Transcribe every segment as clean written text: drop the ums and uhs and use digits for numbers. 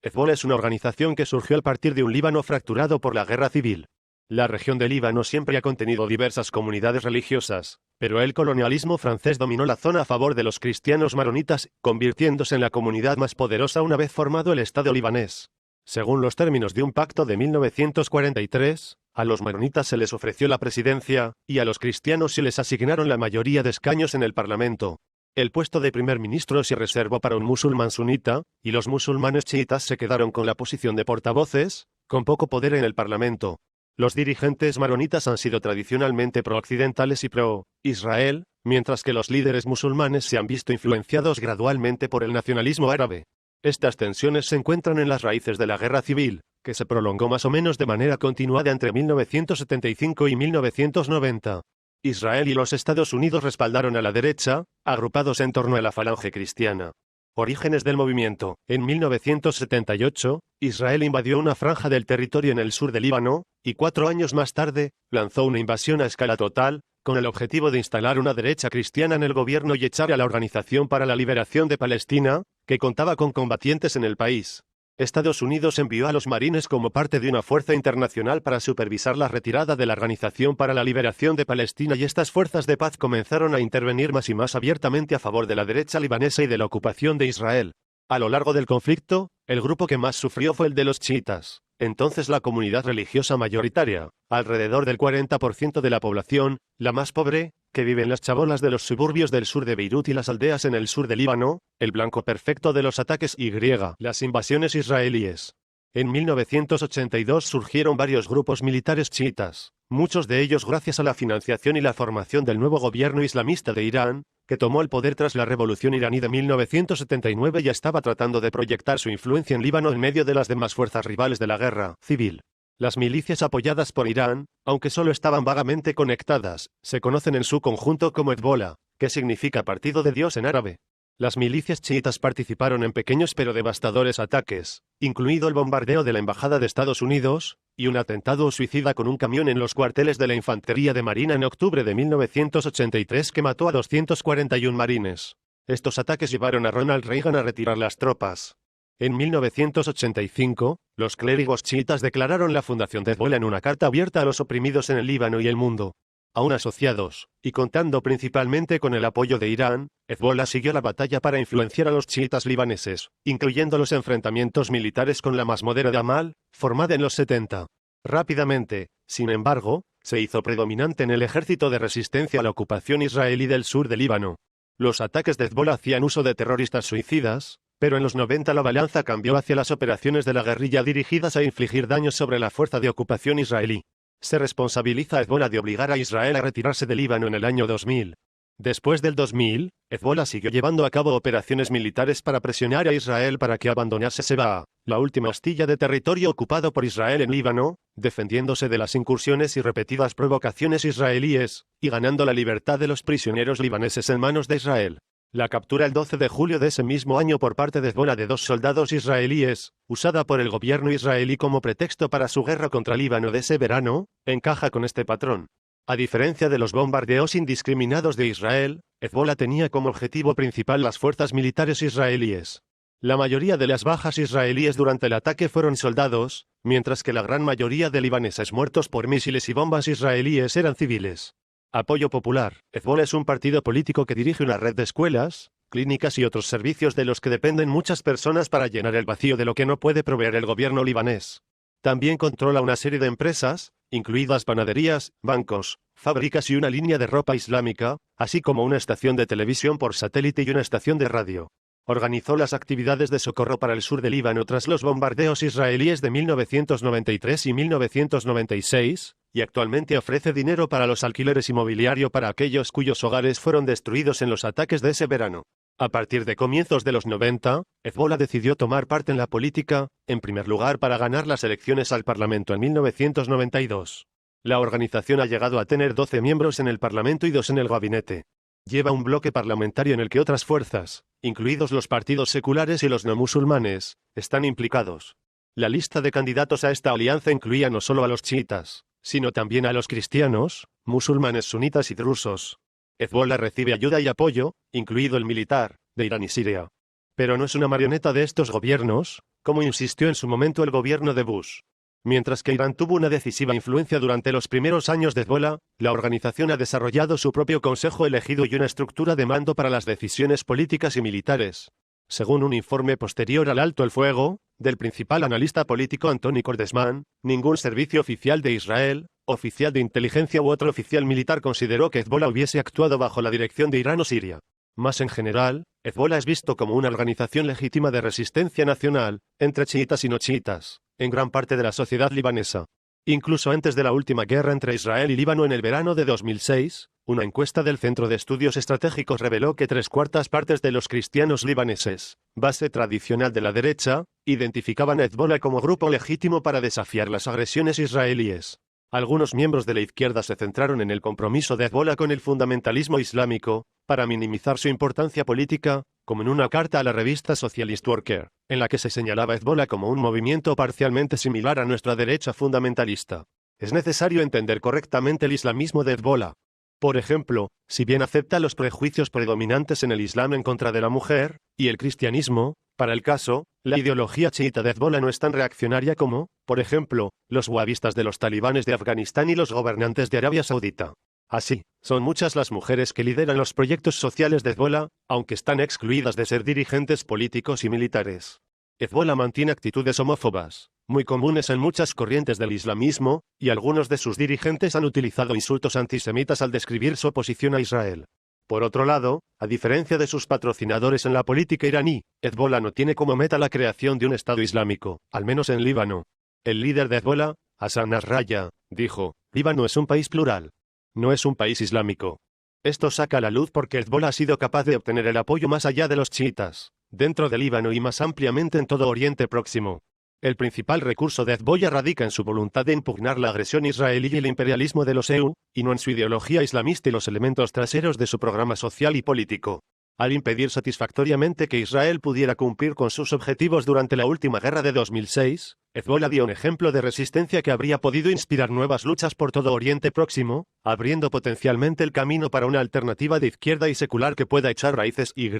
Hezbolá es una organización que surgió a partir de un Líbano fracturado por la guerra civil. La región de Líbano siempre ha contenido diversas comunidades religiosas, pero el colonialismo francés dominó la zona a favor de los cristianos maronitas, convirtiéndose en la comunidad más poderosa una vez formado el Estado libanés. Según los términos de un pacto de 1943, a los maronitas se les ofreció la presidencia, y a los cristianos se les asignaron la mayoría de escaños en el parlamento. El puesto de primer ministro se reservó para un musulmán sunita, y los musulmanes chiitas se quedaron con la posición de portavoces, con poco poder en el parlamento. Los dirigentes maronitas han sido tradicionalmente pro-occidentales y pro-Israel, mientras que los líderes musulmanes se han visto influenciados gradualmente por el nacionalismo árabe. Estas tensiones se encuentran en las raíces de la guerra civil, que se prolongó más o menos de manera continuada entre 1975 y 1990. Israel y los Estados Unidos respaldaron a la derecha, agrupados en torno a la falange cristiana. Orígenes del movimiento. En 1978, Israel invadió una franja del territorio en el sur de Líbano, y 4 años más tarde, lanzó una invasión a escala total, con el objetivo de instalar una derecha cristiana en el gobierno y echar a la Organización para la Liberación de Palestina, que contaba con combatientes en el país. Estados Unidos envió a los marines como parte de una fuerza internacional para supervisar la retirada de la Organización para la Liberación de Palestina, y estas fuerzas de paz comenzaron a intervenir más y más abiertamente a favor de la derecha libanesa y de la ocupación de Israel. A lo largo del conflicto, el grupo que más sufrió fue el de los chiitas, entonces la comunidad religiosa mayoritaria, alrededor del 40% de la población, la más pobre, que vive en las chabolas de los suburbios del sur de Beirut y las aldeas en el sur de Líbano, el blanco perfecto de los ataques y las invasiones israelíes. En 1982 surgieron varios grupos militares chiitas, muchos de ellos gracias a la financiación y la formación del nuevo gobierno islamista de Irán, que tomó el poder tras la revolución iraní de 1979 y estaba tratando de proyectar su influencia en Líbano en medio de las demás fuerzas rivales de la guerra civil. Las milicias apoyadas por Irán, aunque solo estaban vagamente conectadas, se conocen en su conjunto como Hezbolá, que significa Partido de Dios en árabe. Las milicias chiitas participaron en pequeños pero devastadores ataques, incluido el bombardeo de la Embajada de Estados Unidos, y un atentado suicida con un camión en los cuarteles de la Infantería de Marina en octubre de 1983 que mató a 241 marines. Estos ataques llevaron a Ronald Reagan a retirar las tropas. En 1985, los clérigos chiitas declararon la fundación de Hezbolá en una carta abierta a los oprimidos en el Líbano y el mundo. Aún asociados, y contando principalmente con el apoyo de Irán, Hezbolá siguió la batalla para influenciar a los chiitas libaneses, incluyendo los enfrentamientos militares con la más moderada Amal, formada en los 70. Rápidamente, sin embargo, se hizo predominante en el ejército de resistencia a la ocupación israelí del sur de Líbano. Los ataques de Hezbolá hacían uso de terroristas suicidas, pero en los 90 la balanza cambió hacia las operaciones de la guerrilla dirigidas a infligir daños sobre la fuerza de ocupación israelí. Se responsabiliza a Hezbolá de obligar a Israel a retirarse de Líbano en el año 2000. Después del 2000, Hezbolá siguió llevando a cabo operaciones militares para presionar a Israel para que abandonase Seba, la última hostilla de territorio ocupado por Israel en Líbano, defendiéndose de las incursiones y repetidas provocaciones israelíes, y ganando la libertad de los prisioneros libaneses en manos de Israel. La captura el 12 de julio de ese mismo año por parte de Hezbolá de 2 soldados israelíes, usada por el gobierno israelí como pretexto para su guerra contra Líbano de ese verano, encaja con este patrón. A diferencia de los bombardeos indiscriminados de Israel, Hezbolá tenía como objetivo principal las fuerzas militares israelíes. La mayoría de las bajas israelíes durante el ataque fueron soldados, mientras que la gran mayoría de libaneses muertos por misiles y bombas israelíes eran civiles. Apoyo popular. Hezbolá es un partido político que dirige una red de escuelas, clínicas y otros servicios de los que dependen muchas personas para llenar el vacío de lo que no puede proveer el gobierno libanés. También controla una serie de empresas, incluidas panaderías, bancos, fábricas y una línea de ropa islámica, así como una estación de televisión por satélite y una estación de radio. Organizó las actividades de socorro para el sur de Líbano tras los bombardeos israelíes de 1993 y 1996, y actualmente ofrece dinero para los alquileres inmobiliario para aquellos cuyos hogares fueron destruidos en los ataques de ese verano. A partir de comienzos de los 90, Hezbolá decidió tomar parte en la política, en primer lugar para ganar las elecciones al Parlamento en 1992. La organización ha llegado a tener 12 miembros en el Parlamento y 2 en el gabinete. Lleva un bloque parlamentario en el que otras fuerzas, incluidos los partidos seculares y los no musulmanes, están implicados. La lista de candidatos a esta alianza incluía no solo a los chiitas, sino también a los cristianos, musulmanes sunitas y drusos. Hezbolá recibe ayuda y apoyo, incluido el militar, de Irán y Siria. Pero no es una marioneta de estos gobiernos, como insistió en su momento el gobierno de Bush. Mientras que Irán tuvo una decisiva influencia durante los primeros años de Hezbollah, la organización ha desarrollado su propio consejo elegido y una estructura de mando para las decisiones políticas y militares. Según un informe posterior al alto el fuego, del principal analista político Anthony Cordesman, ningún servicio oficial de Israel, oficial de inteligencia u otro oficial militar consideró que Hezbollah hubiese actuado bajo la dirección de Irán o Siria. Más en general, Hezbollah es visto como una organización legítima de resistencia nacional, entre chiitas y no chiitas, en gran parte de la sociedad libanesa. Incluso antes de la última guerra entre Israel y Líbano en el verano de 2006, una encuesta del Centro de Estudios Estratégicos reveló que 3/4 partes de los cristianos libaneses, base tradicional de la derecha, identificaban a Hezbollah como grupo legítimo para desafiar las agresiones israelíes. Algunos miembros de la izquierda se centraron en el compromiso de Hezbollah con el fundamentalismo islámico, para minimizar su importancia política, como en una carta a la revista Socialist Worker, en la que se señalaba a Hezbollah como un movimiento parcialmente similar a nuestra derecha fundamentalista. Es necesario entender correctamente el islamismo de Hezbollah. Por ejemplo, si bien acepta los prejuicios predominantes en el Islam en contra de la mujer, y el cristianismo, para el caso, la ideología chiita de Hezbollah no es tan reaccionaria como, por ejemplo, los wahabistas de los talibanes de Afganistán y los gobernantes de Arabia Saudita. Así, son muchas las mujeres que lideran los proyectos sociales de Hezbollah, aunque están excluidas de ser dirigentes políticos y militares. Hezbollah mantiene actitudes homófobas, muy comunes en muchas corrientes del islamismo, y algunos de sus dirigentes han utilizado insultos antisemitas al describir su oposición a Israel. Por otro lado, a diferencia de sus patrocinadores en la política iraní, Hezbollah no tiene como meta la creación de un Estado islámico, al menos en Líbano. El líder de Hezbollah, Hassan Nasrallah, dijo: Líbano es un país plural. No es un país islámico. Esto saca a la luz porque Hezbollah ha sido capaz de obtener el apoyo más allá de los chiitas, dentro de Líbano y más ampliamente en todo Oriente Próximo. El principal recurso de Hezbollah radica en su voluntad de impugnar la agresión israelí y el imperialismo de los EU, y no en su ideología islamista y los elementos traseros de su programa social y político. Al impedir satisfactoriamente que Israel pudiera cumplir con sus objetivos durante la última guerra de 2006, Hezbollah dio un ejemplo de resistencia que habría podido inspirar nuevas luchas por todo Oriente Próximo, abriendo potencialmente el camino para una alternativa de izquierda y secular que pueda echar raíces y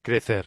crecer.